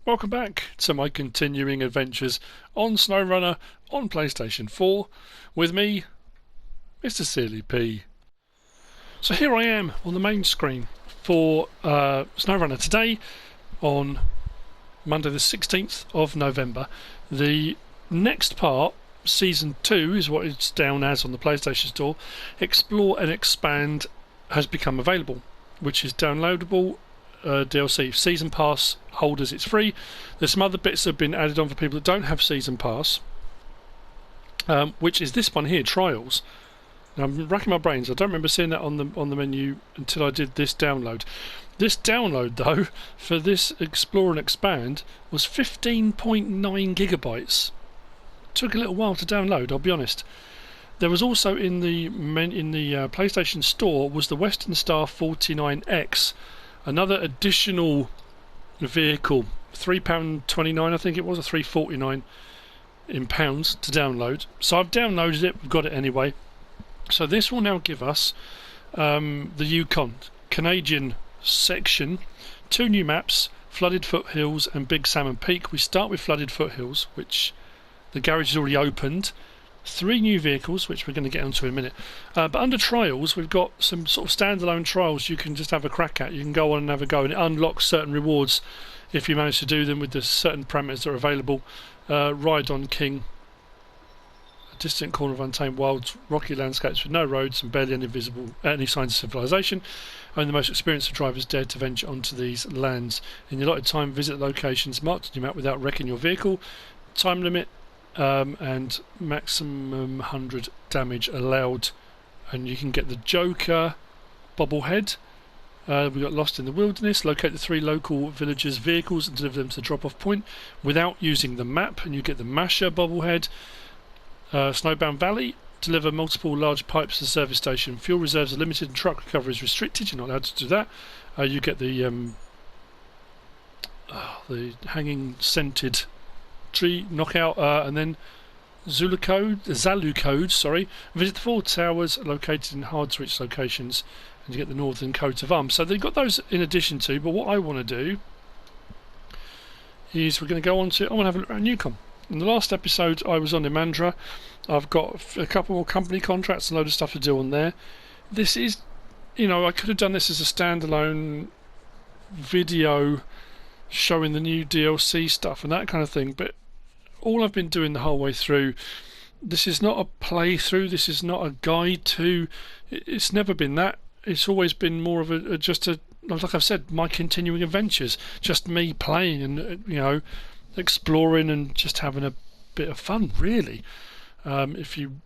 Welcome back to my continuing adventures on Snowrunner on PlayStation 4 with me, MrSealyp. So here I am on the main screen for Snowrunner today on Monday the 16th of November. The next part, Season 2, is what it's down as on the PlayStation Store. Explore and Expand has become available, which is downloadable DLC. Season Pass holders, it's free. There's some other bits that have been added on for people that don't have Season Pass, which is this one here, Trials. Now, I'm racking my brains. I don't remember seeing that on the menu until I did this download. This download, though, for this Explore and Expand was 15.9 gigabytes. Took a little while to download, I'll be honest. There was also in the PlayStation Store was the Western Star 49X, another additional vehicle, £3.29 I think it was, or £3.49 in pounds to download. So I've downloaded it, we've got it anyway. So this will now give us the Yukon Canadian section, 2 new maps, Flooded Foothills and Big Salmon Peak. We start with Flooded Foothills, which the garage is already opened. 3 new vehicles, which we're going to get onto in a minute. But under Trials, we've got some sort of standalone trials you can just have a crack at. You can go on and have a go, and it unlocks certain rewards if you manage to do them with the certain parameters that are available. Ride on King, a distant corner of untamed wilds, rocky landscapes with no roads and barely any signs of civilization. Only the most experienced of drivers dare to venture onto these lands. In the allotted time, visit locations marked on your map without wrecking your vehicle. Time limit and maximum 100 damage allowed. And you can get the Joker bobblehead. We got Lost in the Wilderness. Locate the 3 local villagers' vehicles and deliver them to the drop-off point without using the map, and you get the Masher bobblehead. Snowbound Valley. Deliver multiple large pipes to the service station. Fuel reserves are limited and truck recovery is restricted. You're not allowed to do that. You get the hanging scented tree knockout, and then Zalu code. Visit the 4 towers located in hard to reach locations, and you get the northern coat of arms. So they've got those in addition to. But what I want to do is we're going to go on to. I want to have a look around Yukon. In the last episode, I was on Imandra. I've got a couple more company contracts, a load of stuff to do on there. This is, I could have done this as a standalone video showing the new DLC stuff and that kind of thing, but all I've been doing the whole way through, this is not a playthrough, this is not a guide to, it's never been that. It's always been more of like I've said, my continuing adventures, just me playing and exploring and just having a bit of fun, really. If you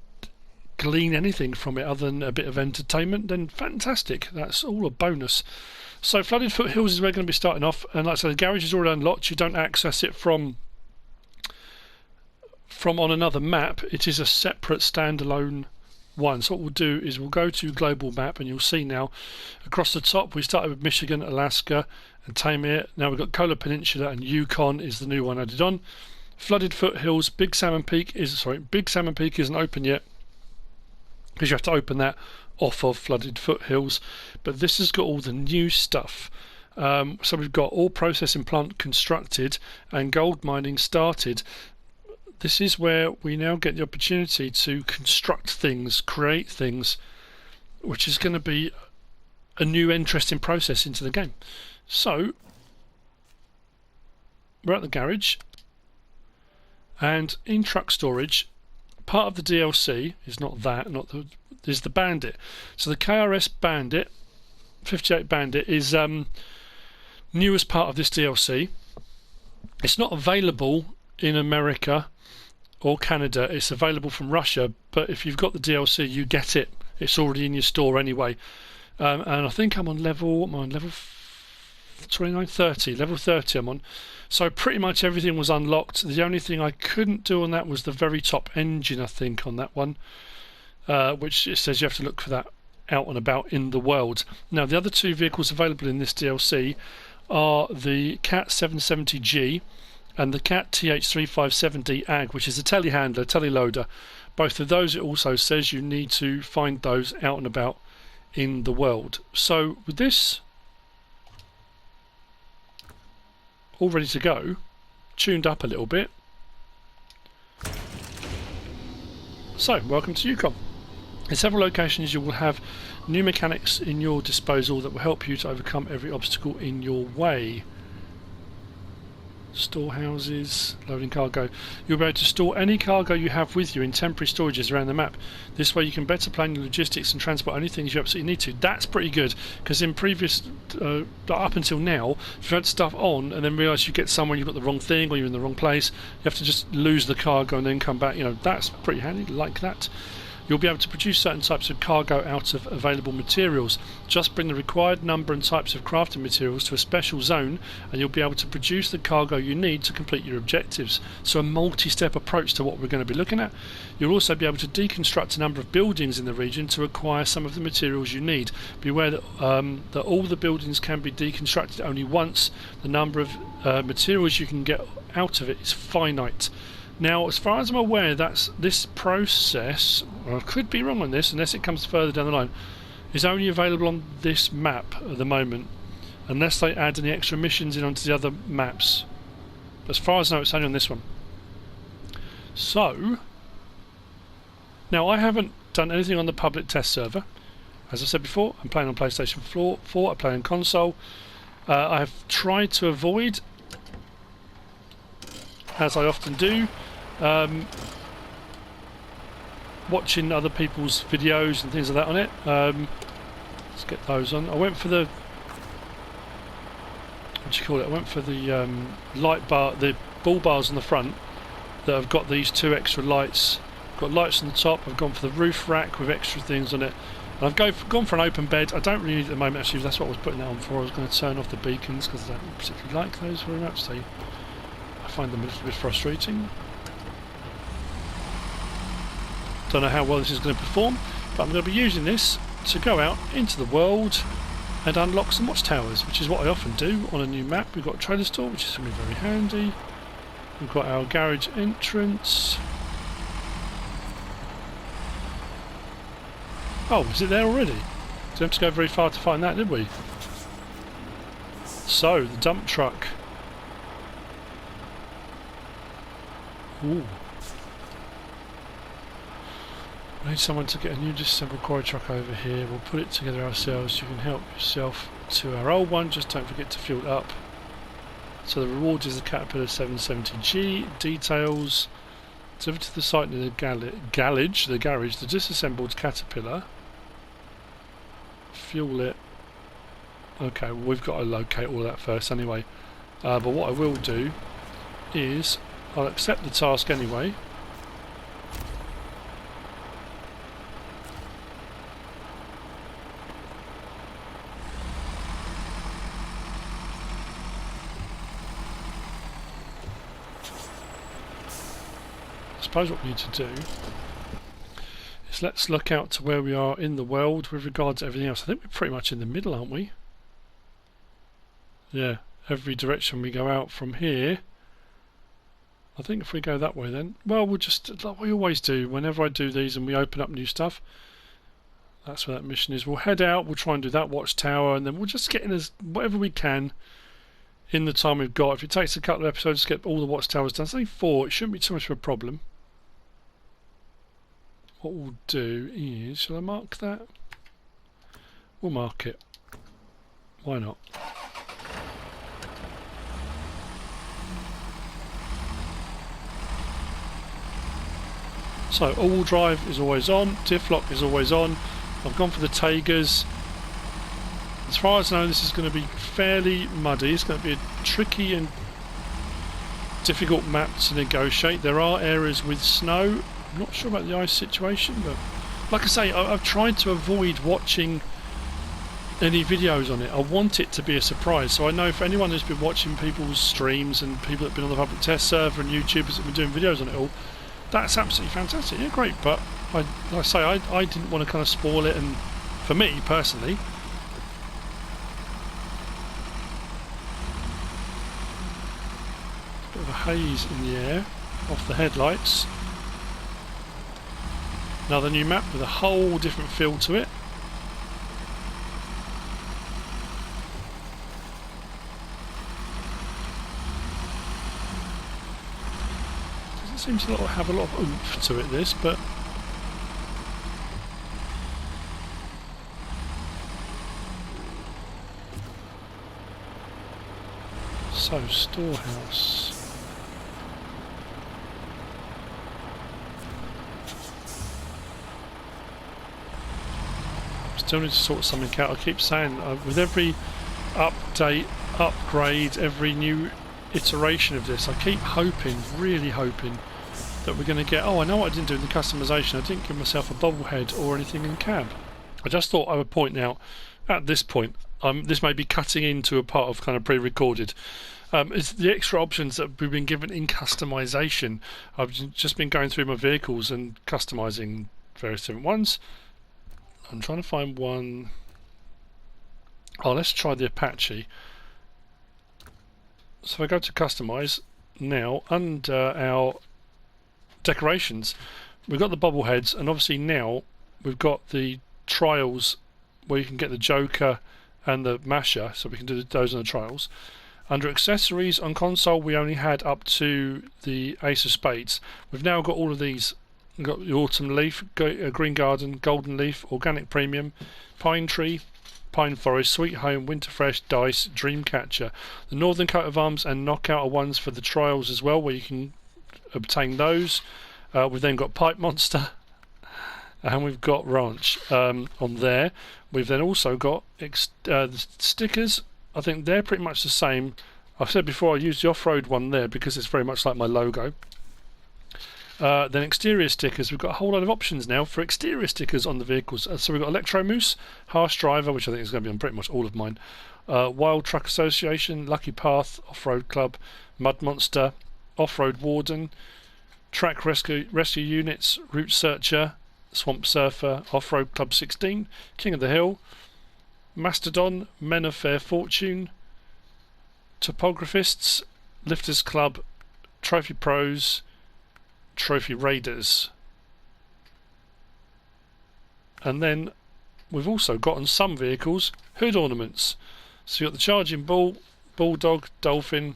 glean anything from it other than a bit of entertainment, then fantastic, that's all a bonus. So Flooded Foothills is where we're going to be starting off, and like I said, the garage is already unlocked. You don't access it from on another map. It is a separate standalone one. So what we'll do is we'll go to global map, and you'll see now across the top we started with Michigan, Alaska and Tamir. Now we've got Kola Peninsula, and Yukon is the new one added on. Flooded Foothills, Big Salmon Peak isn't open yet, because you have to open that off of Flooded Foothills, but this has got all the new stuff. So we've got all processing plant constructed and gold mining started. This is where we now get the opportunity to construct things, create things, which is going to be a new interesting process into the game. So we're at the garage, and in truck storage, part of the DLC is is the Bandit. So the KRS Bandit, 58 Bandit, is new as part of this DLC. It's not available in America or Canada. It's available from Russia, but if you've got the DLC, you get it. It's already in your store anyway. And I think I'm on level 29, 30. Level 30 I'm on. So pretty much everything was unlocked. The only thing I couldn't do on that was the very top engine, I think, on that one. Which it says you have to look for that out and about in the world. Now, the other 2 vehicles available in this DLC are the Cat 770G and the Cat TH357D AG, which is a telehandler, teleloader. Both of those, it also says you need to find those out and about in the world. So with this all ready to go, tuned up a little bit. So, welcome to Yukon. In several locations you will have new mechanics in your disposal that will help you to overcome every obstacle in your way. Storehouses, loading cargo. You'll be able to store any cargo you have with you in temporary storages around the map. This way you can better plan your logistics and transport only things you absolutely need to. That's pretty good, because in previous, up until now, if you had stuff on and then realise you get somewhere you've got the wrong thing or you're in the wrong place, you have to just lose the cargo and then come back. You know, that's pretty handy, like that. You'll be able to produce certain types of cargo out of available materials. Just bring the required number and types of crafting materials to a special zone and you'll be able to produce the cargo you need to complete your objectives. So a multi-step approach to what we're going to be looking at. You'll also be able to deconstruct a number of buildings in the region to acquire some of the materials you need. Be aware that, that all the buildings can be deconstructed only once. The number of materials you can get out of it is finite. Now, as far as I'm aware, this process, I could be wrong on this unless it comes further down the line, is only available on this map at the moment, unless they add any extra missions in onto the other maps. As far as I know, it's only on this one. So, now I haven't done anything on the public test server. As I said before, I'm playing on PlayStation 4, I play on console. I have tried to avoid, as I often do, watching other people's videos and things like that on it. Let's get those on. I went for the, what do you call it? I went for the light bar, the ball bars on the front that have got these two extra lights. Got lights on the top. I've gone for the roof rack with extra things on it. And I've gone for an open bed. I don't really need it at the moment. Actually, that's what I was putting that on for. I was going to turn off the beacons because I don't particularly like those very much. So I find them a little bit frustrating. Don't know how well this is going to perform, but I'm going to be using this to go out into the world and unlock some watchtowers, which is what I often do on a new map. We've got a trailer store, which is going to be very handy. We've got our garage entrance. Oh, is it there already? Didn't have to go very far to find that, did we? So, the dump truck. Ooh. I need someone to get a new disassembled quarry truck over here. We'll put it together ourselves. You can help yourself to our old one. Just don't forget to fuel it up. So the reward is the Caterpillar 770G. Details. Deliver to the site near the garage, the disassembled Caterpillar. Fuel it. Okay, well, we've got to locate all that first anyway. But what I will do is I'll accept the task anyway. I suppose what we need to do is let's look out to where we are in the world with regards to everything else. I think we're pretty much in the middle, aren't we? Yeah, every direction we go out from here. I think if we go that way then, well, we'll just, like we always do, whenever I do these and we open up new stuff, that's where that mission is. We'll head out, we'll try and do that watchtower, and then we'll just get in as whatever we can in the time we've got. If it takes a couple of episodes to get all the watchtowers done, it's only 4, it shouldn't be too much of a problem. What we'll do is, shall I mark that? We'll mark it. Why not? So all-wheel drive is always on, diff lock is always on. I've gone for the Tagers. As far as I know, this is going to be fairly muddy. It's going to be a tricky and difficult map to negotiate. There are areas with snow. I'm not sure about the ice situation, but like I say, I've tried to avoid watching any videos on it. I want it to be a surprise. So I know for anyone who's been watching people's streams and people that have been on the public test server and YouTubers that have been doing videos on it all, that's absolutely fantastic. Yeah, great. But like I say, I didn't want to kind of spoil it, and for me personally, a bit of a haze in the air off the headlights. Another new map with a whole different feel to it. Seems to have a lot of oomph to it, this, but so storehouse. Still need to sort something out. I keep saying with every update, upgrade, every new iteration of this, I keep hoping, really hoping, that we're going to get... Oh, I know what I didn't do in the customization. I didn't give myself a bobblehead or anything in cab. I just thought I would point out, at this point, this may be cutting into a part of kind of pre-recorded. It's the extra options that we've been given in customization. I've just been going through my vehicles and customizing various different ones. I'm trying to find one. Oh, let's try the Apache. So if I go to customize now, under our decorations, we've got the bobbleheads, and obviously now we've got the trials where you can get the Joker and the Masher, so we can do those on the trials. Under accessories on console, we only had up to the Ace of Spades. We've now got all of these. We've got the Autumn Leaf, Green Garden, Golden Leaf, Organic Premium, Pine Tree, Pine Forest, Sweet Home, Winterfresh, Dice, Dreamcatcher. The Northern Coat of Arms and Knockout are ones for the trials as well, where you can obtain those. We've then got Pipe Monster, and we've got Ranch on there. We've then also got the stickers. I think they're pretty much the same. I've said before I use the off-road one there because it's very much like my logo. Then exterior stickers, we've got a whole lot of options now for exterior stickers on the vehicles. So we've got Electro Moose, Harsh Driver, which I think is going to be on pretty much all of mine, Wild Truck Association, Lucky Path, Off-Road Club, Mud Monster, Off-Road Warden, Track Rescue Units, Route Searcher, Swamp Surfer, Off-Road Club 16, King of the Hill, Mastodon, Men of Fair Fortune, Topographists, Lifters Club, Trophy Pros, Trophy Raiders. And then we've also got on some vehicles hood ornaments. So you've got the Charging Bull, Bulldog, Dolphin,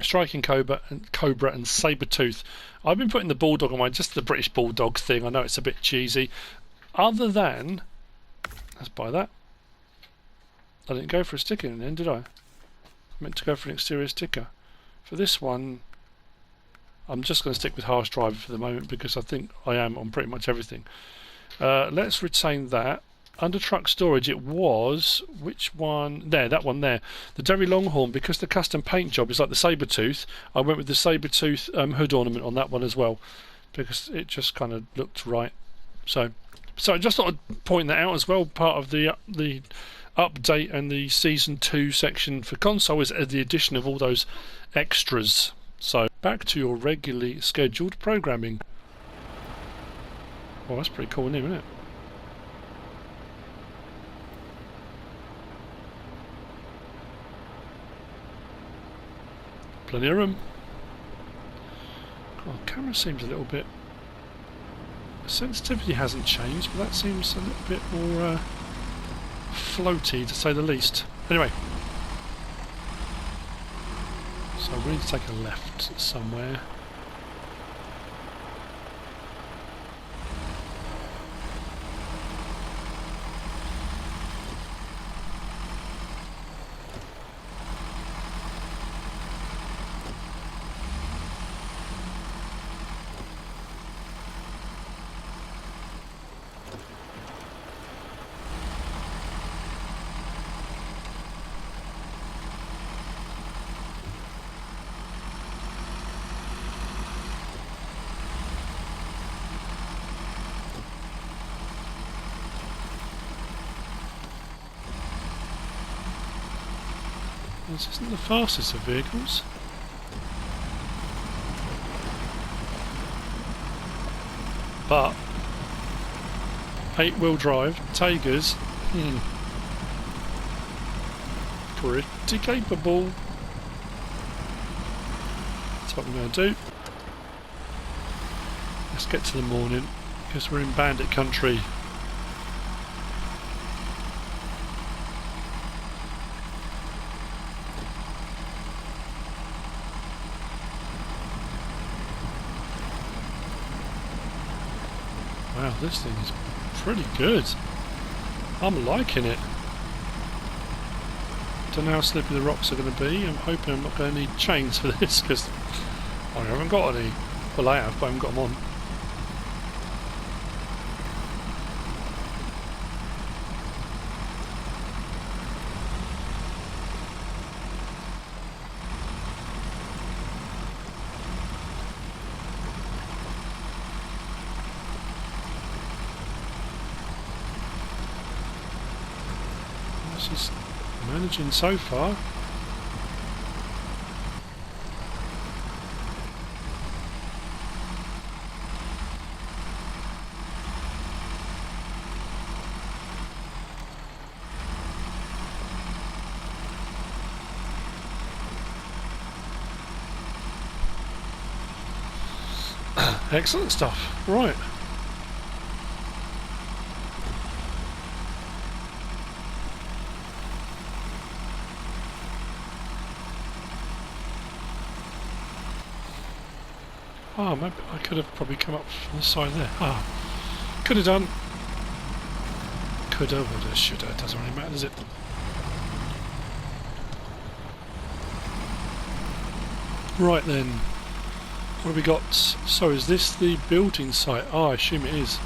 Striking Cobra and Saber Tooth. I've been putting the Bulldog on mine, just the British Bulldog thing. I know it's a bit cheesy. Other than, let's buy that. I didn't go for a sticker in the end, did I? I meant to go for an exterior sticker. For this one, I'm just going to stick with Harsh Driver for the moment because I think I am on pretty much everything. Let's retain that. Under truck storage it was, which one? There, that one there. The Derry Longhorn, because the custom paint job is like the Saber Tooth, I went with the Saber Tooth hood ornament on that one as well because it just kind of looked right. So I just thought I'd point that out as well. Part of the update and the Season 2 section for console is the addition of all those extras. So back to your regularly scheduled programming. Well, that's pretty cool, isn't it? Plenty of room. Oh, the camera seems a little bit... The sensitivity hasn't changed, but that seems a little bit more floaty, to say the least. Anyway. So we need to take a left somewhere. This isn't the fastest of vehicles. But 8-wheel drive Tigers, pretty capable. That's what we're going to do. Let's get to the morning because we're in Bandit Country. Wow, this thing is pretty good. I'm liking it. Don't know how slippy the rocks are going to be. I'm hoping I'm not going to need chains for this because I haven't got any. Well, I have, but I haven't got them on. She's managing so far. Excellent stuff. Right. Oh, maybe I could have probably come up from the side there. Ah, could have done. Coulda, woulda, shoulda. It doesn't really matter, does it? Right then. What have we got? So is this the building site? Oh, I assume it is.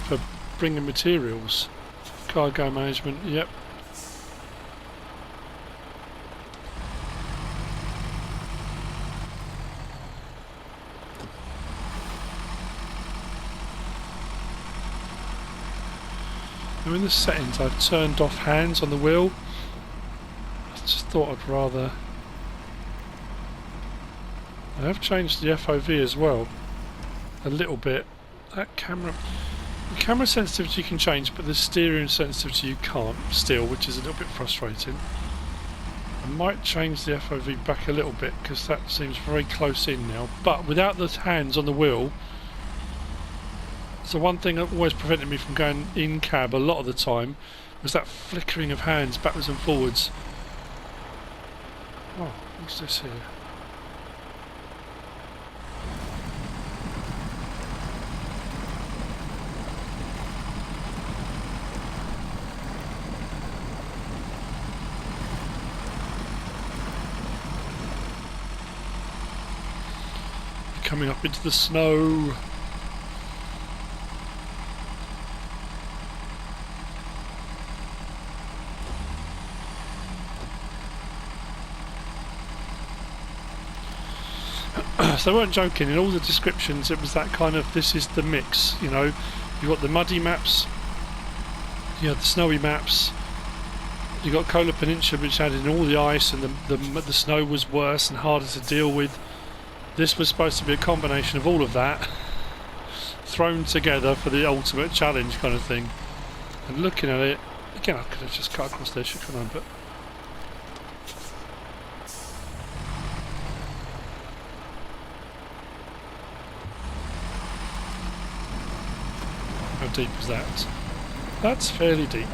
For bringing materials. Cargo management, yep. Now in the settings I've turned off hands on the wheel. I just thought I'd rather... I have changed the FOV as well, a little bit. That camera, the camera sensitivity you can change, but the steering sensitivity you can't still, which is a little bit frustrating. I might change the FOV back a little bit because that seems very close in now, but without the hands on the wheel, so one thing that always prevented me from going in cab a lot of the time was that flickering of hands backwards and forwards. Oh, what's this here? Coming up into the snow. So they weren't joking, in all the descriptions it was that kind of, this is the mix, you know, you've got the muddy maps, you have the snowy maps, you got Kola Peninsula which had in all the ice and the snow was worse and harder to deal with. This was supposed to be a combination of all of that thrown together for the ultimate challenge kind of thing. And looking at it, again I could have just cut across there, couldn't I? But how deep is that? That's fairly deep.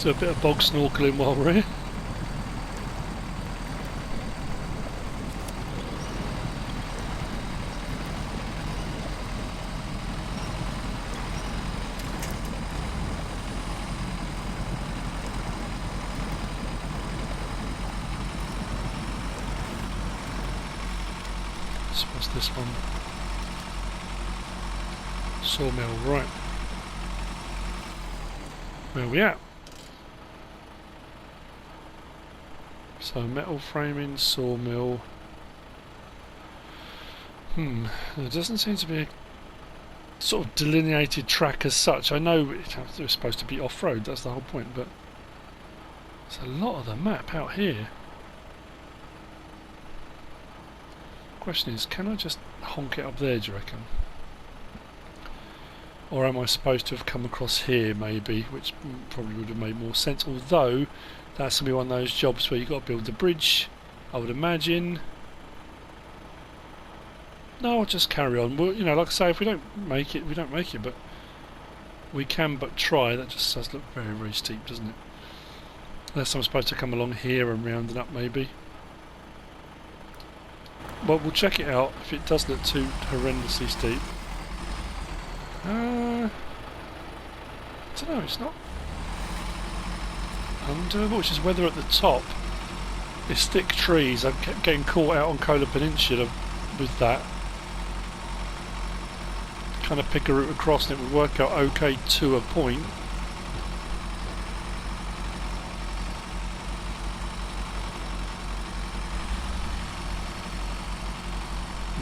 Do a bit of bog snorkeling while we're here. So what's this one? Sawmill, right. Where are we at? So metal framing, sawmill. There doesn't seem to be a sort of delineated track as such. I know it was supposed to be off-road, that's the whole point, but there's a lot of the map out here. Question is, can I just honk it up there, do you reckon? Or am I supposed to have come across here maybe, which probably would have made more sense, although that's going to be one of those jobs where you've got to build the bridge, I would imagine. No, I'll just carry on. Well, you know, like I say, if we don't make it, we don't make it, but we can but try. That just does look very, very steep, doesn't it? Unless I'm supposed to come along here and round it up, maybe. Well, we'll check it out if it does look too horrendously steep. I don't know, it's not. Undoable, which is weather at the top. It's thick trees. I kept getting caught out on Kola Peninsula with that. Kind of pick a route across and it would work out okay to a point.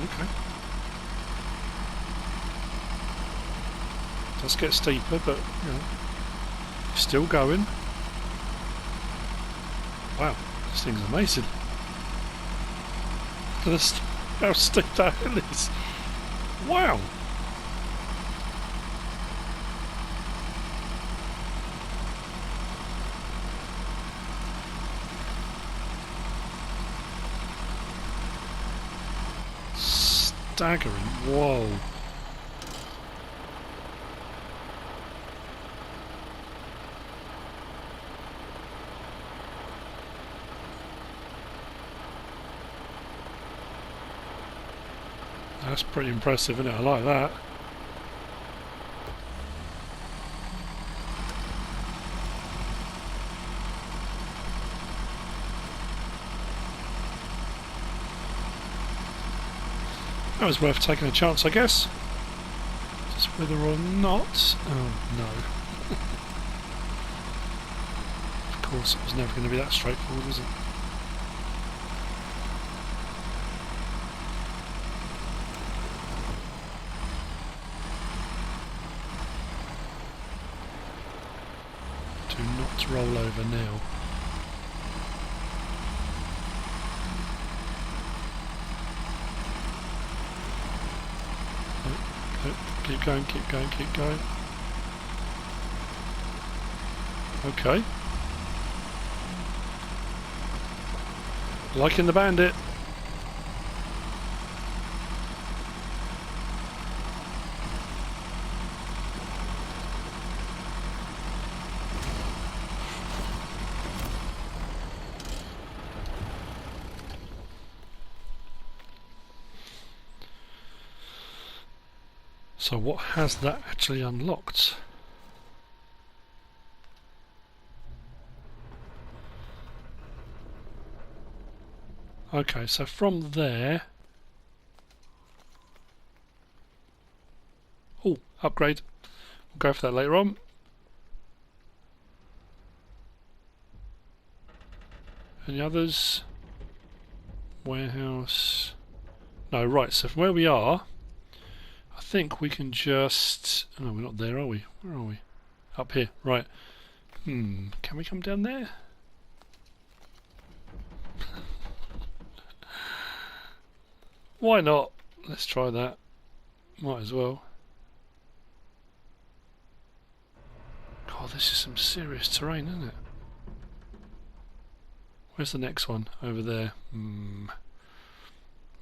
Okay. Does get steeper, but you know, still going. Wow, this thing's amazing. Look at how steep that hill is. Wow. Staggering. Whoa. That's pretty impressive, isn't it? I like that. That was worth taking a chance, I guess. Just whether or not... Oh, no. Of course, it was never going to be that straightforward, was it? Do not roll over now. Keep going, keep going, keep going. Okay. Liking the Bandit. So what has that actually unlocked? Okay, so from there... Oh, upgrade. We'll go for that later on. Any others? Warehouse... No, right, so from where we are... I think we can just... Oh, we're not there, are we? Where are we? Up here, right. Can we come down there? Why not? Let's try that. Might as well. God, this is some serious terrain, isn't it? Where's the next one? Over there.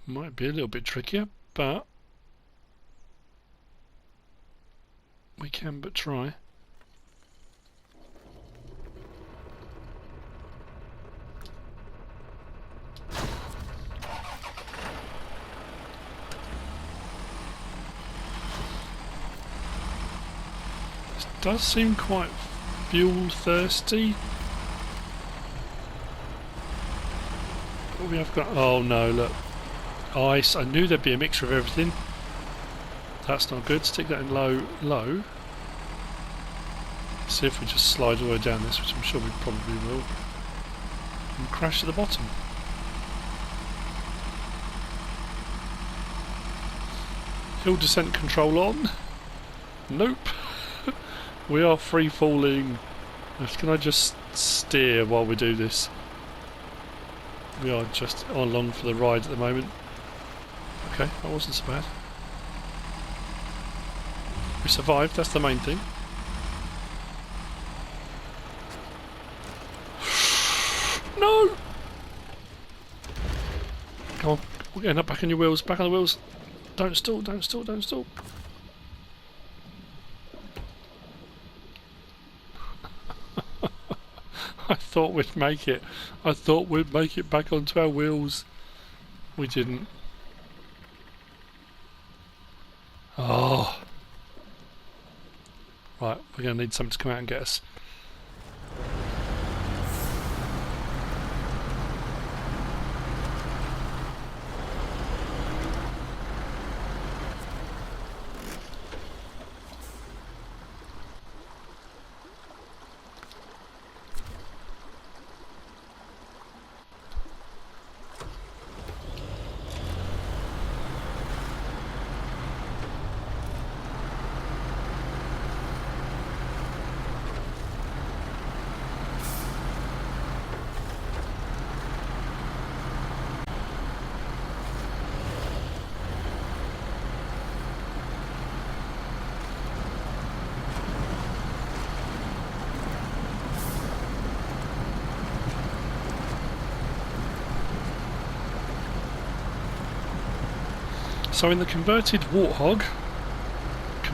Might be a little bit trickier, but... we can but try. This does seem quite fuel thirsty. What we have got? Oh no, look. Ice. I knew there'd be a mixture of everything. That's not good. Stick that in low, low. See if we just slide all the way down this, which I'm sure we probably will. And crash at the bottom. Hill descent control on. Nope. We are free falling. Can I just steer while we do this? We are just along for the ride at the moment. Okay, that wasn't so bad. We survived, that's the main thing. No! Come on, we're getting up back on your wheels, back on the wheels. Don't stall, don't stall, don't stall. I thought we'd make it. I thought we'd make it back onto our wheels. We didn't. Oh. Right, we're going to need something to come out and get us. So in the converted Warthog,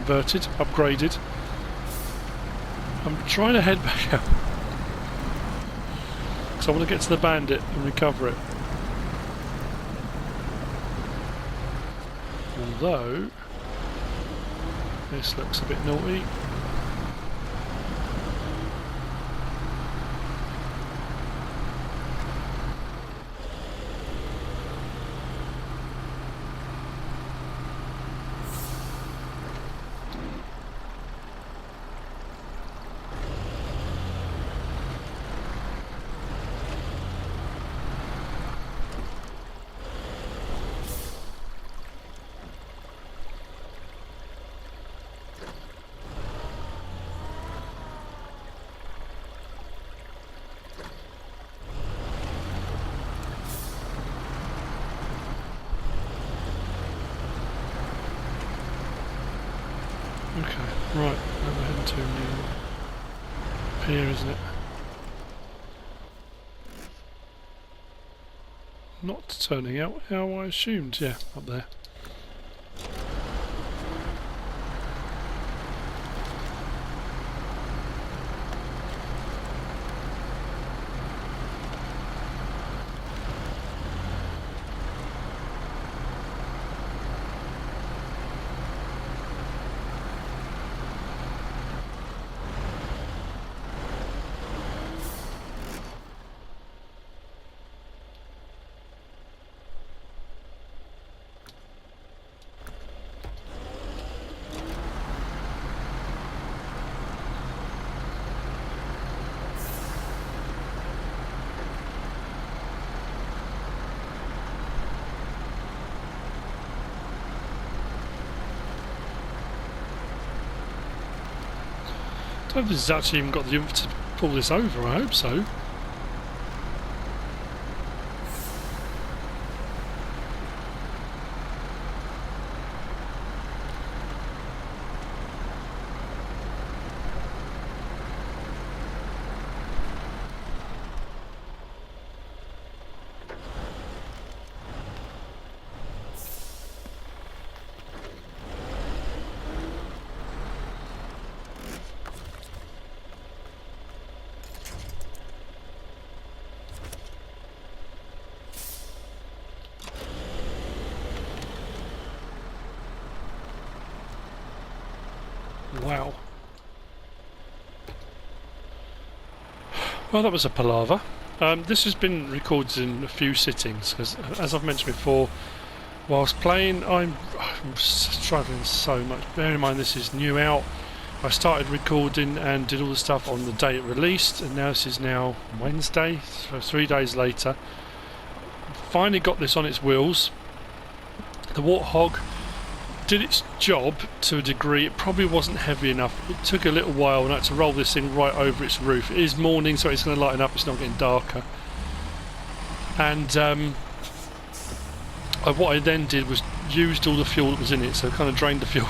upgraded, I'm trying to head back out because I want to get to the Bandit and recover it. Although this looks a bit naughty. Okay, right, now we're heading to a new pier, isn't it? Not turning out how I assumed, yeah, up there. I don't know if this has actually even got the oomph to pull this over, I hope so. Wow. Well, that was a palaver. This has been recorded in a few sittings, because as I've mentioned before, whilst playing I'm struggling so much. Bear in mind this is new out. I started recording and did all the stuff on the day it released, and now this is now Wednesday, so 3 days later. Finally got this on its wheels. The Warthog did its job to a degree. It probably wasn't heavy enough. It took a little while and I had to roll this thing right over its roof. It is morning, so it's going to lighten up. It's not getting darker. And what I then did was used all the fuel that was in it, so I kind of drained the fuel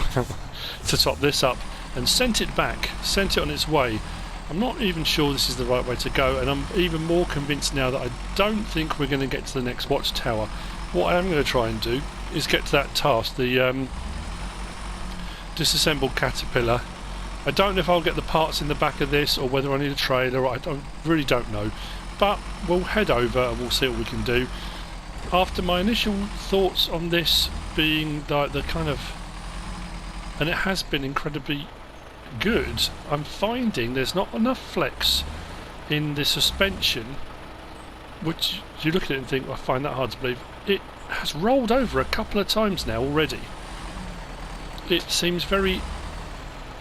to top this up and sent it back, sent it on its way. I'm not even sure this is the right way to go, and I'm even more convinced now that I don't think we're going to get to the next watchtower. What I am going to try and do is get to that task, the disassembled caterpillar. I don't know if I'll get the parts in the back of this or whether I need a trailer. I really don't know, but we'll head over and we'll see what we can do. After my initial thoughts on this being like the kind of and it has been incredibly good. I'm finding there's not enough flex in the suspension, which you look at it and think, I find that hard to believe. It has rolled over a couple of times now already. It seems very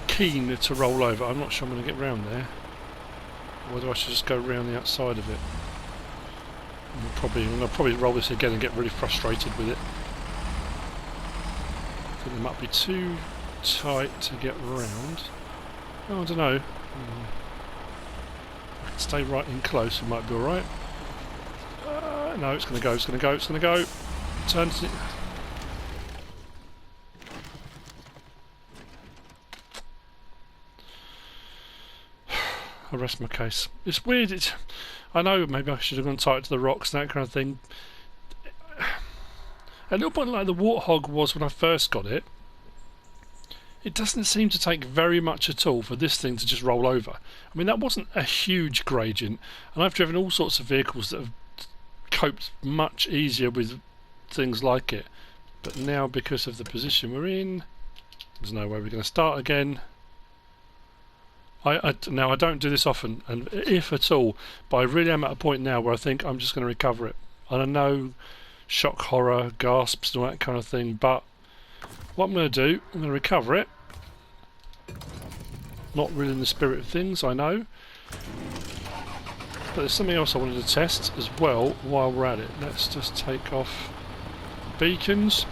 keen to roll over. I'm not sure I'm going to get round there. Whether I should just go round the outside of it. I'll probably roll this again and get really frustrated with it. I think it might be too tight to get round. Oh, I don't know. I can stay right in close, it might be alright. No, it's going to go, it's going to go, it's going to go. Turn to... I rest my case. It's weird. I know maybe I should have gone tight to the rocks and that kind of thing. A little bit like the Warthog was when I first got it. It doesn't seem to take very much at all for this thing to just roll over. I mean, that wasn't a huge gradient, and I've driven all sorts of vehicles that have coped much easier with things like it. But now, because of the position we're in, there's no way we're going to start again. Now, I don't do this often, and if at all, but I really am at a point now where I think I'm just going to recover it. And I know shock horror, gasps and all that kind of thing, but what I'm going to do, I'm going to recover it. Not really in the spirit of things, I know. But there's something else I wanted to test as well while we're at it. Let's just take off beacons.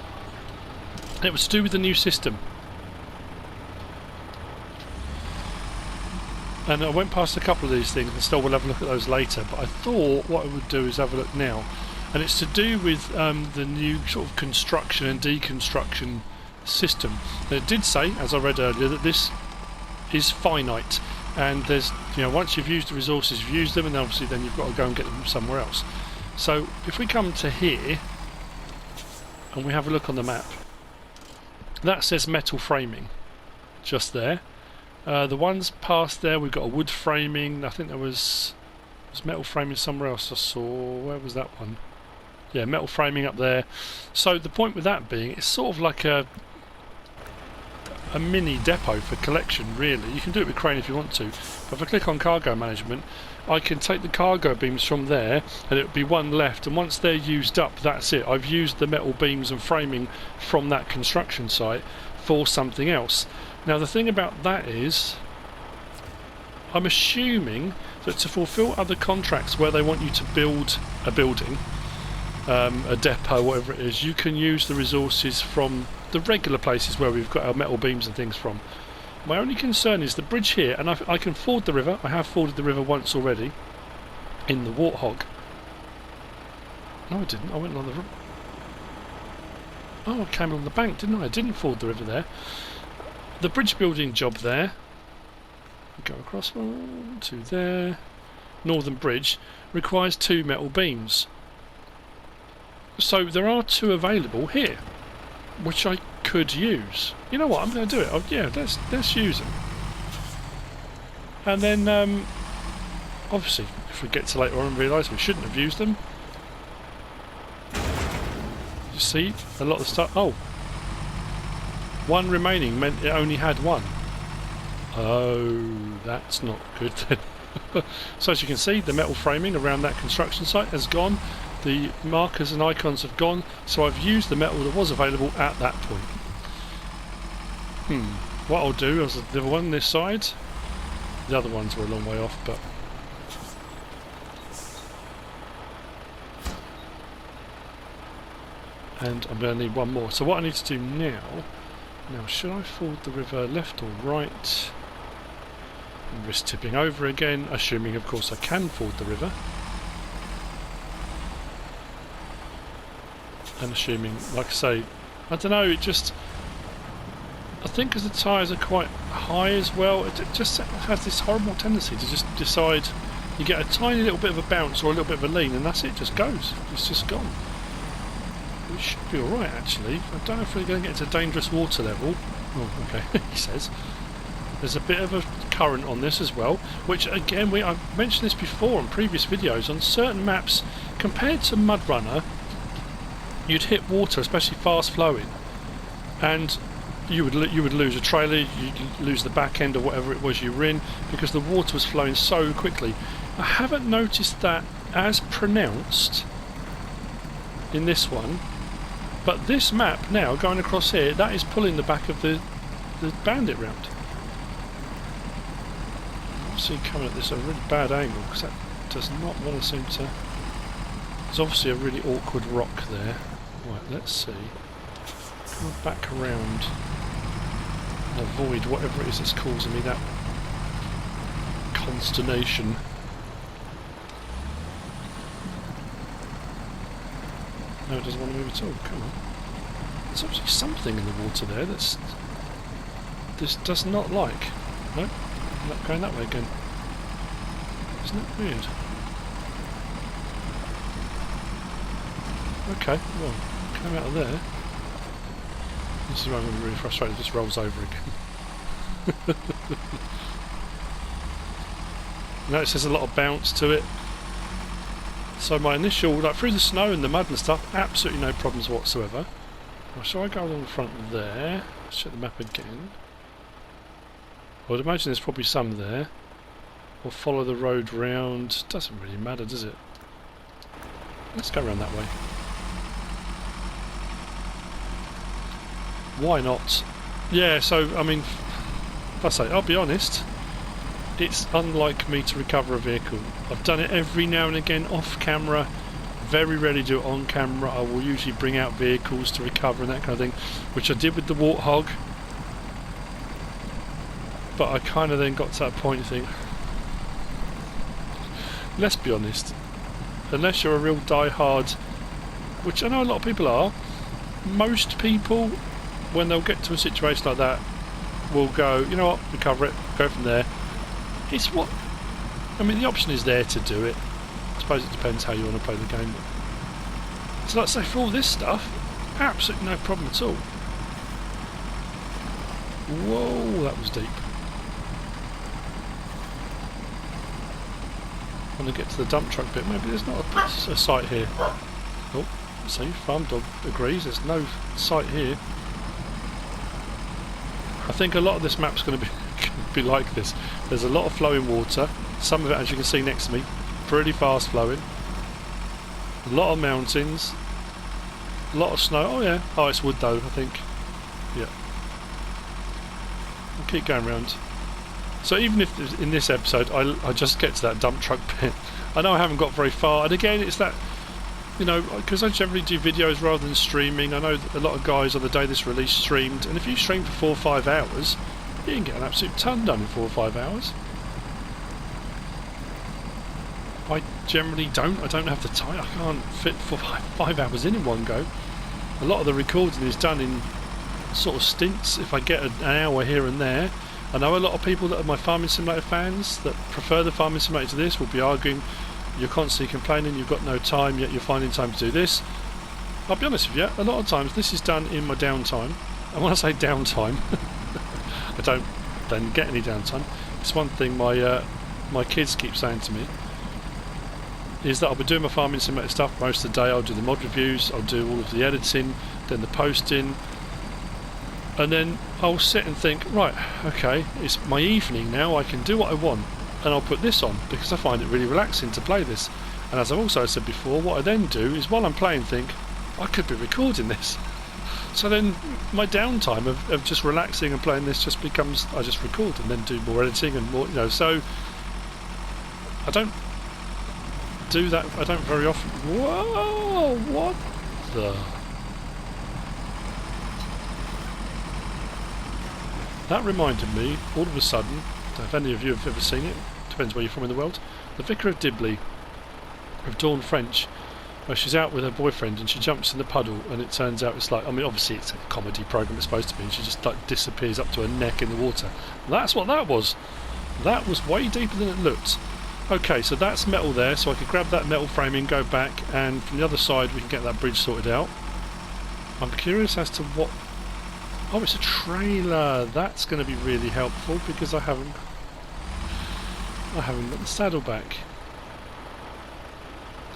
It was to do with the new system. And I went past a couple of these things and still we'll have a look at those later, but I thought what I would do is have a look now. And it's to do with the new sort of construction and deconstruction system. And it did say, as I read earlier, that this is finite, and there's, you know, once you've used the resources, you've used them, and obviously then you've got to go and get them somewhere else. So if we come to here and we have a look on the map, that says metal framing just there. The ones past there, we've got a wood framing. I think there was metal framing somewhere else I saw. Where was that one? Yeah, metal framing up there. So the point with that being, it's sort of like a mini depot for collection, really. You can do it with crane if you want to. But if I click on cargo management, I can take the cargo beams from there, and it'll be one left. And once they're used up, that's it. I've used the metal beams and framing from that construction site for something else. Now the thing about that is, I'm assuming that to fulfill other contracts where they want you to build a building, a depot, whatever it is, you can use the resources from the regular places where we've got our metal beams and things from. My only concern is the bridge here, and I can ford the river. I have forded the river once already in the Warthog. No, I didn't. I went on the... Oh, I came on the bank, didn't I? I didn't ford the river there. The bridge building job there, go across to there, Northern Bridge, requires 2 metal beams. So there are 2 available here, which I could use. You know what, I'm going to do it. Oh, yeah, let's use them. And then, obviously, if we get to later on and realise we shouldn't have used them, you see, a lot of stuff... Oh! 1 remaining meant it only had 1. Oh, that's not good then. So as you can see, the metal framing around that construction site has gone. The markers and icons have gone. So I've used the metal that was available at that point. What I'll do is the one this side. The other ones were a long way off, but... And I'm going to need 1 more. So what I need to do now... Now, should I ford the river left or right? And risk tipping over again, assuming, of course, I can ford the river. And assuming, like I say, I don't know, it just... I think because the tyres are quite high as well, it just has this horrible tendency to just decide you get a tiny little bit of a bounce or a little bit of a lean, and that's it, just goes. It's just gone. It should be alright actually. I don't know if we're going to get into dangerous water level. Oh, okay, he says. There's a bit of a current on this as well, which again, I've mentioned this before in previous videos, on certain maps, compared to MudRunner, you'd hit water, especially fast flowing, and you would lose a trailer, you'd lose the back end or whatever it was you were in, because the water was flowing so quickly. I haven't noticed that as pronounced in this one, but this map now going across here, that is pulling the back of the Bandit round. Obviously coming at this at a really bad angle, because that does not want to seem to... There's obviously a really awkward rock there. Right, let's see. Come back around and avoid whatever it is that's causing me that consternation. No, it doesn't want to move at all. Come on. There's obviously something in the water there that's... this does not like. No, I'm not going that way again. Isn't it weird? Okay, well, come out of there. This is where I'm going to be really frustrated. It just rolls over again. Notice there's a lot of bounce to it. So my initial, like through the snow and the mud and stuff, absolutely no problems whatsoever. Well, shall I go along the front there? Let's check the map again. I would imagine there's probably some there. Or follow the road round. Doesn't really matter, does it? Let's go around that way. Why not? Yeah, so, I mean, I'll be honest, it's unlike me to recover a vehicle. I've done it every now and again off camera, very rarely do it on camera. I will usually bring out vehicles to recover and that kind of thing, which I did with the Warthog. But I kind of then got to that point and think, let's be honest, unless you're a real die-hard, which I know a lot of people are, most people, when they'll get to a situation like that, will go, you know what, recover it, go from there. It's what, I mean, the option is there to do it. I suppose it depends how you want to play the game. So like I say, for all this stuff, absolutely no problem at all. Whoa, that was deep. When I get to the dump truck bit, maybe there's not a site here. Oh, see, farm dog agrees, there's no site here. I think a lot of this map's going to be like this. There's a lot of flowing water, some of it, as you can see next to me, pretty fast flowing. A lot of mountains, a lot of snow. Oh yeah, oh it's wood though, I think. Yeah. I'll keep going round. So even if in this episode I just get to that dump truck bit, I know I haven't got very far, and again it's that, you know, because I generally do videos rather than streaming. I know that a lot of guys on the day this release streamed, and if you stream for 4 or 5 hours, you can get an absolute ton done in 4 or 5 hours. I generally don't. I don't have the time. I can't fit 5 hours in one go. A lot of the recording is done in sort of stints. If I get an hour here and there, I know a lot of people that are my Farming Simulator fans that prefer the Farming Simulator to this will be arguing, you're constantly complaining you've got no time, yet you're finding time to do this. I'll be honest with you, a lot of times this is done in my downtime. And when I say downtime, I don't then get any downtime. It's one thing my kids keep saying to me, is that I'll be doing my Farming Simulator stuff most of the day. I'll do the mod reviews, I'll do all of the editing, then the posting, and then I'll sit and think, right, okay, it's my evening now, I can do what I want, and I'll put this on because I find it really relaxing to play this. And as I've also said before, what I then do is while I'm playing think, I could be recording this. So then my downtime of just relaxing and playing this just becomes, I just record and then do more editing and more, you know, so I don't do that, I don't very often. Whoa, what the... That reminded me, all of a sudden, if any of you have ever seen it, depends where you're from in the world, The Vicar of Dibley, of Dawn French, where she's out with her boyfriend and she jumps in the puddle, and it turns out it's like, I mean obviously it's a comedy programme it's supposed to be, and she just like disappears up to her neck in the water. That's what that was. That was way deeper than it looked. Okay, so that's metal there, so I could grab that metal framing, go back, and from the other side we can get that bridge sorted out. I'm curious as to what... Oh, it's a trailer. That's going to be really helpful because I haven't got the saddle back.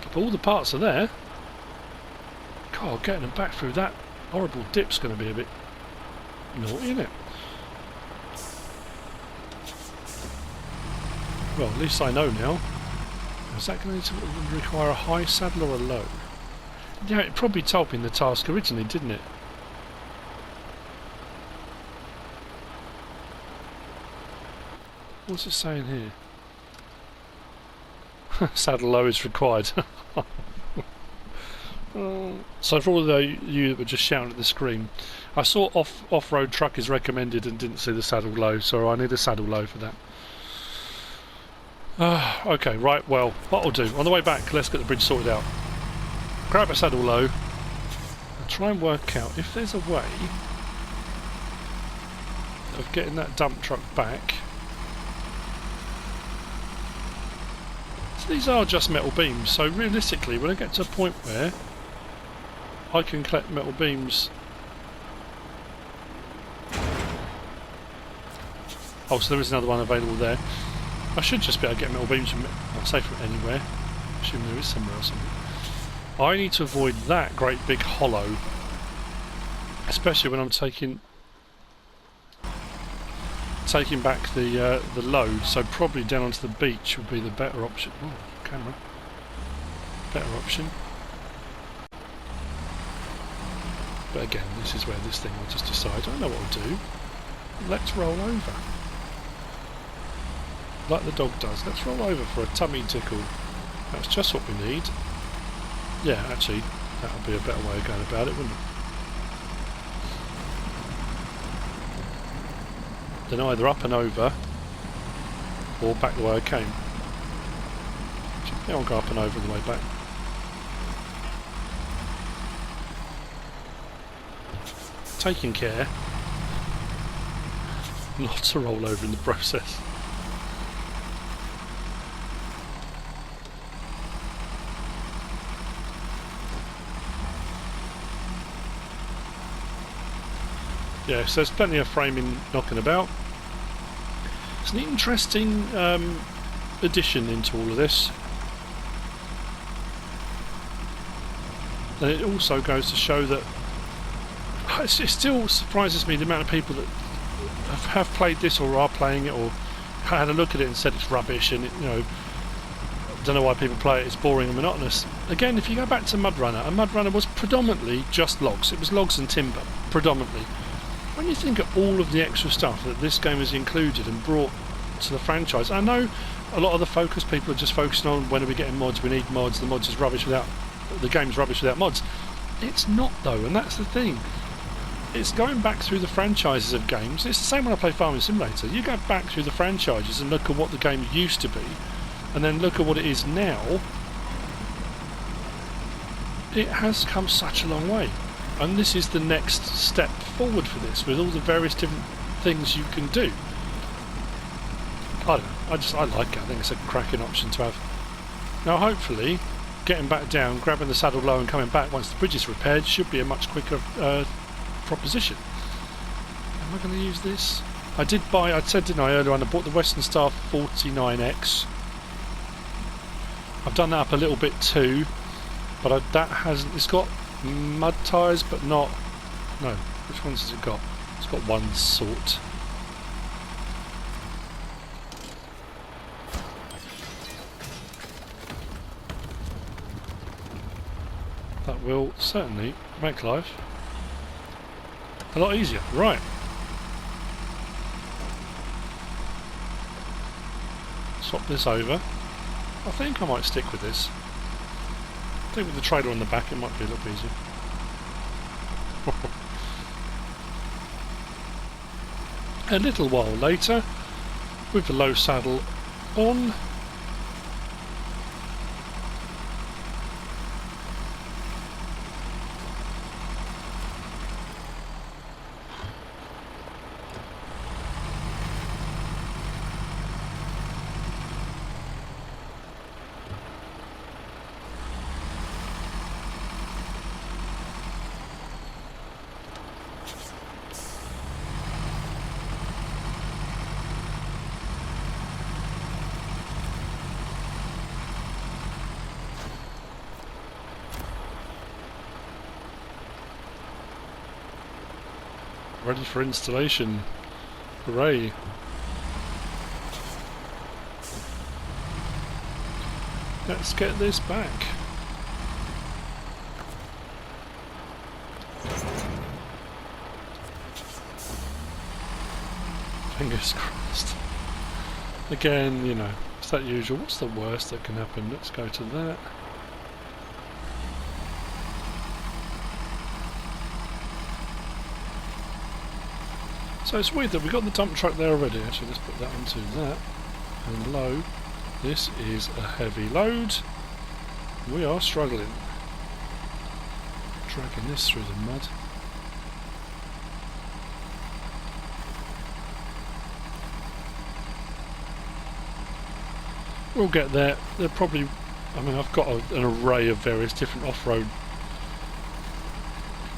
But all the parts are there. God, getting them back through that horrible dip's going to be a bit naughty, isn't it? Well, at least I know now. Is that going to require a high saddle or a low? Yeah, it probably told me in the task originally, didn't it? What's it saying here? Saddle low is required. So for all of you that were just shouting at the screen, I saw off-road truck is recommended and didn't see the saddle low, so I need a saddle low for that. Okay, right, well, what I'll do, on the way back, let's get the bridge sorted out. Grab a saddle low, and try and work out if there's a way of getting that dump truck back. So these are just metal beams, so realistically, when I get to a point where I can collect metal beams... Oh, so there is another one available there. I should just be able to get metal beams from, I'll say from anywhere. I assume there is somewhere else. I need to avoid that great big hollow, especially when I'm taking back the load. So probably down onto the beach would be the better option. Oh, camera. Better option. But again, this is where this thing will just decide. I know what I'll do. Let's roll over. Like the dog does. Let's roll over for a tummy tickle. That's just what we need. Yeah, actually, that would be a better way of going about it, wouldn't it? Then either up and over, or back the way I came. I think I'll go up and over the way back. Taking care not to roll over in the process. Yeah, so there's plenty of framing knocking about. It's an interesting addition into all of this. And it also goes to show that it still surprises me the amount of people that have played this or are playing it or had a look at it and said it's rubbish and it, you know, don't know why people play it, it's boring and monotonous. Again, if you go back to MudRunner, and MudRunner was predominantly just logs. It was logs and timber, predominantly. When you think of all of the extra stuff that this game has included and brought to the franchise, I know a lot of the focus people are just focusing on when are we getting mods, we need mods, the mods is rubbish without, the game's rubbish without mods. It's not though, and that's the thing. It's going back through the franchises of games. It's the same when I play Farming Simulator. You go back through the franchises and look at what the game used to be, and then look at what it is now. It has come such a long way. And this is the next step forward for this, with all the various different things you can do. I don't know, I like it. I think it's a cracking option to have. Now hopefully, getting back down, grabbing the saddle low and coming back once the bridge is repaired should be a much quicker proposition. Am I going to use this? I did buy, I said didn't I earlier on, I bought the Western Star 49X. I've done that up a little bit too, but that hasn't, it's got mud tyres but not, no, which ones has it got? It's got one sort. That will certainly make life a lot easier. Right. Swap this over. I think I might stick with this. I think with the trailer on the back it might be a little easier. A little while later, with the low saddle on, ready for installation. Hooray! Let's get this back. Fingers crossed. Again, you know, it's that usual. What's the worst that can happen? Let's go to that. So it's weird that we got the dump truck there already. Actually, let's put that onto that. And low. This is a heavy load. We are struggling. Dragging this through the mud. We'll get there. They're probably... I mean, I've got an array of various different off-road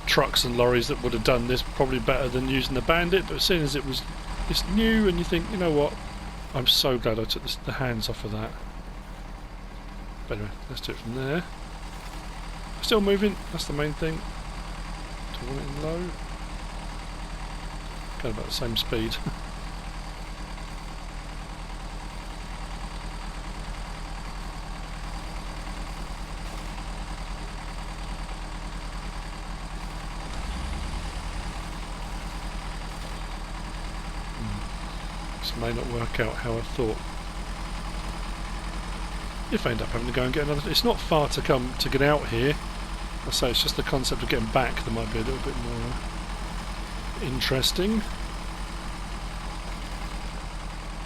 trucks and lorries that would have done this probably better than using the Bandit, but seeing as it's new and you think, you know what, I'm so glad I took the hands off of that. But anyway, let's do it from there. Still moving, that's the main thing. Do I want it in low? Going about the same speed. May not work out how I thought. If I end up having to go and get another... It's not far to come to get out here. I say it's just the concept of getting back that might be a little bit more interesting.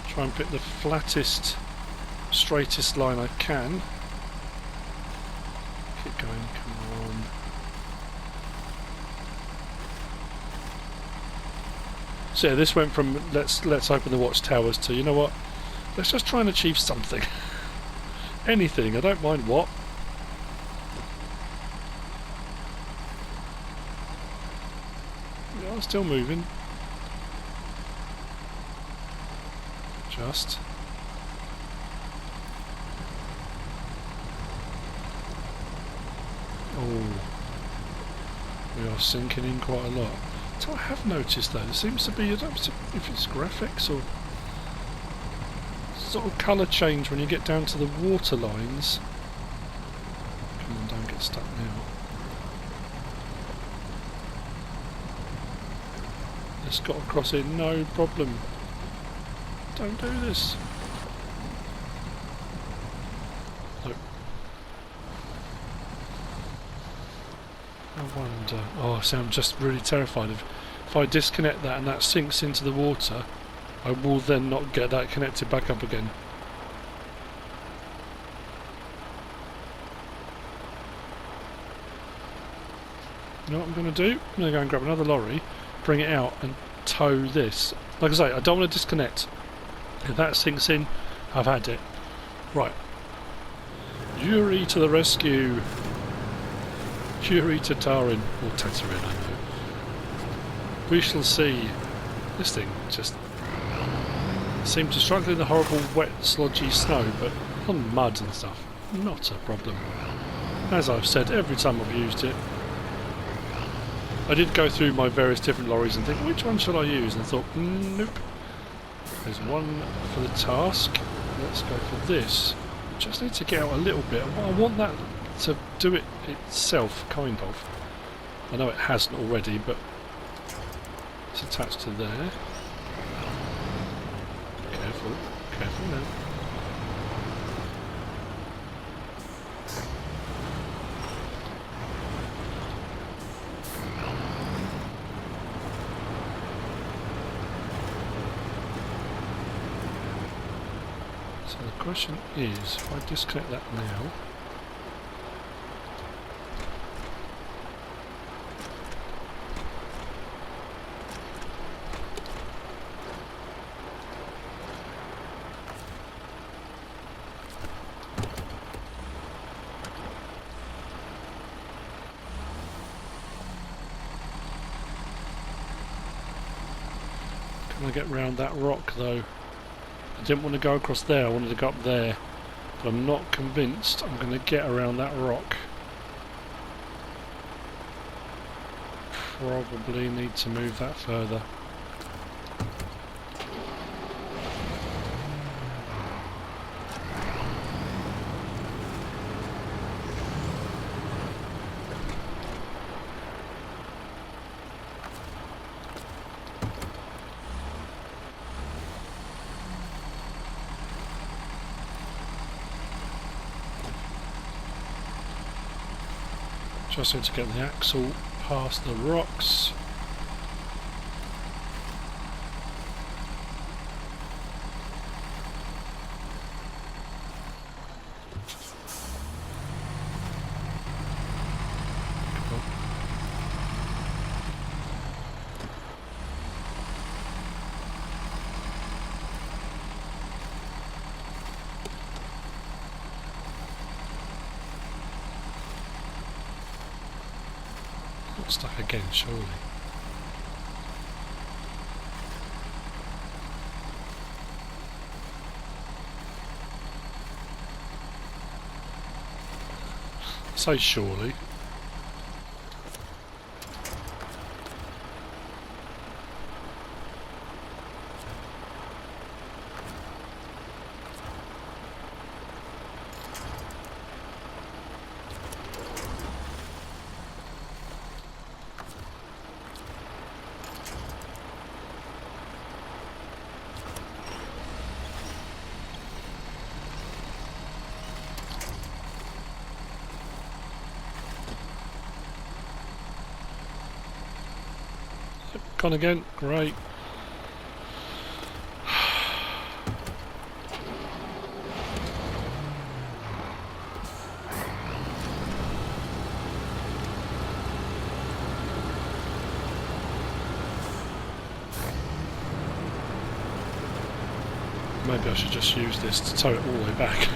Try and pick the flattest, straightest line I can. Keep going, come on. So yeah, this went from let's open the Watchtowers to, you know what, let's just try and achieve something. Anything, I don't mind what. Yeah, I'm still moving. Just. Oh, we are sinking in quite a lot. So I have noticed though, there seems to be, I don't know if it's graphics or sort of colour change when you get down to the water lines. Come on, don't get stuck now. It's got across here, no problem. Don't do this. Nope. I wonder. Oh, see, I'm just really terrified of if I disconnect that and that sinks into the water, I will then not get that connected back up again. You know what I'm going to do? I'm going to go and grab another lorry, bring it out and tow this. Like I say, I don't want to disconnect. If that sinks in, I've had it. Right. Yuri to the rescue. Yuri Tatarin, or Tatarin, I know. We shall see. This thing just seemed to struggle in the horrible wet slodgy snow, but on mud and stuff, not a problem. As I've said every time I've used it, I did go through my various different lorries and think, which one shall I use? And I thought, nope. There's one for the task. Let's go for this. Just need to get out a little bit. I want that to do it itself, kind of. I know it hasn't already, but it's attached to there. Careful, careful now. So the question is, if I disconnect that now, can I get round that rock though? I didn't want to go across there, I wanted to go up there, but I'm not convinced I'm going to get around that rock. probably need to move that further. Just need to get the axle past the rocks. Not stuck again, surely. Say surely. Gone again, great. Maybe I should just use this to tow it all the way back.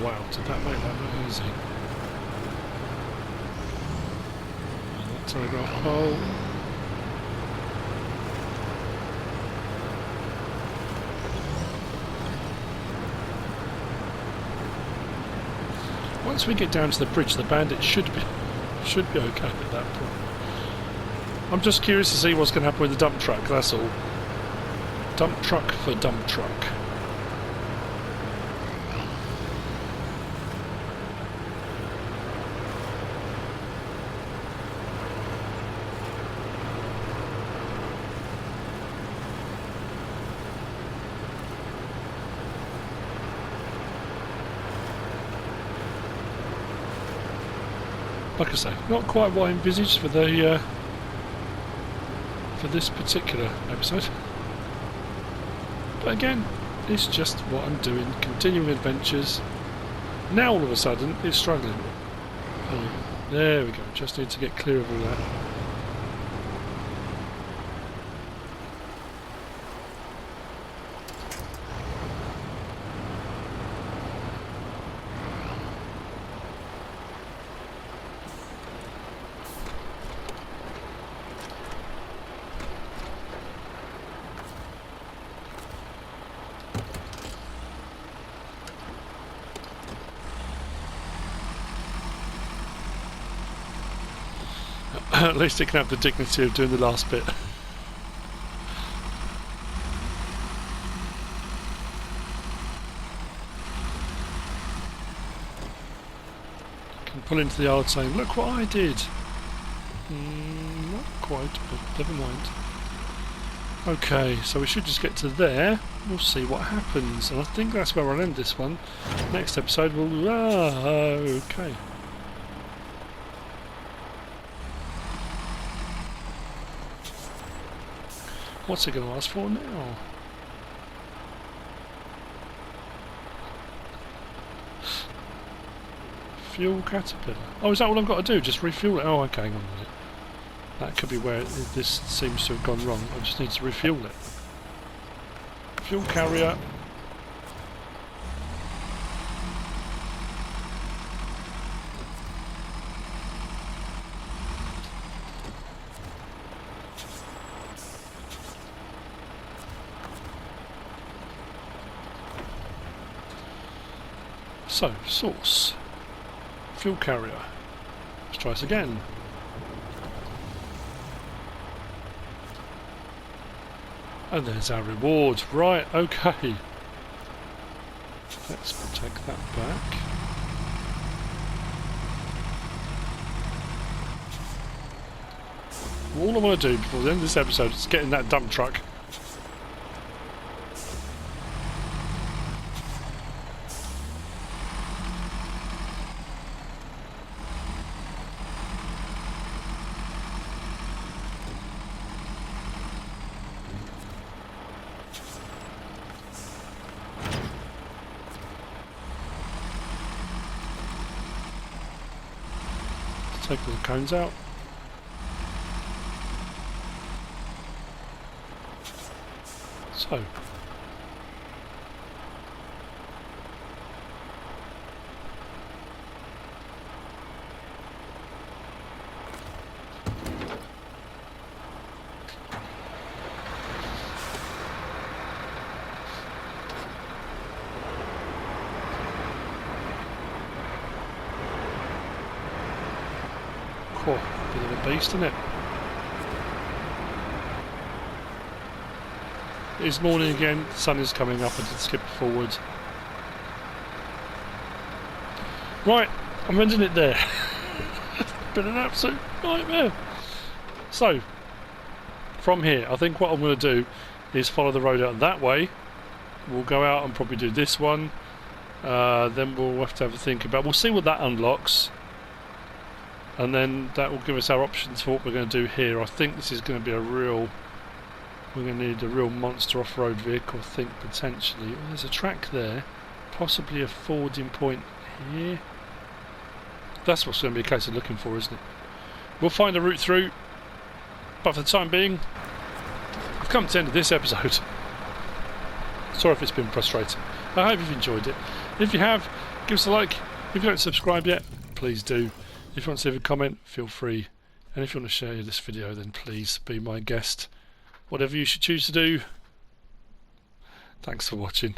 Wow, did that make that look easy? And that telegraph pole. Once we get down to the bridge, the bandit should be okay at that point. I'm just curious to see what's going to happen with the dump truck, that's all. Dump truck for dump truck. Like I say, not quite what I envisaged for the for this particular episode, but again, it's just what I'm doing. Continuing adventures. Now all of a sudden, it's struggling. Oh, there we go. Just need to get clear of all that. At least it can have the dignity of doing the last bit. Can pull into the yard saying, "Look what I did." Not quite, but never mind. Okay, so we should just get to there. We'll see what happens, and I think that's where I'll end this one. Next episode we'll... okay. What's it going to ask for now? Fuel caterpillar. Oh, is that all I've got to do? Just refuel it? Oh, okay, hang on a minute. That could be where this seems to have gone wrong. I just need to refuel it. Fuel carrier. So, source. Fuel carrier. Let's try this again. And there's our reward. Right, okay. Let's take that back. All I want to do before the end of this episode is get in that dump truck. Take all the cones out. So. Bit of a beast, isn't it? It is morning again, the sun is coming up. I did skip forward. Right, I'm ending it there. It's been an absolute nightmare. So, from here, I think what I'm going to do is follow the road out that way. We'll go out and probably do this one. Then we'll have to have a think about... We'll see what that unlocks. And then that will give us our options for what we're going to do here. I think this is going to be a real... We're going to need a real monster off-road vehicle, I think, potentially. Oh, there's a track there. Possibly a forwarding point here. That's what's going to be a case of looking for, isn't it? We'll find a route through. But for the time being, I've come to the end of this episode. Sorry if it's been frustrating. I hope you've enjoyed it. If you have, give us a like. If you don't subscribe yet, please do. If you want to leave a comment, feel free. And if you want to share this video, then please be my guest. Whatever you should choose to do. Thanks for watching.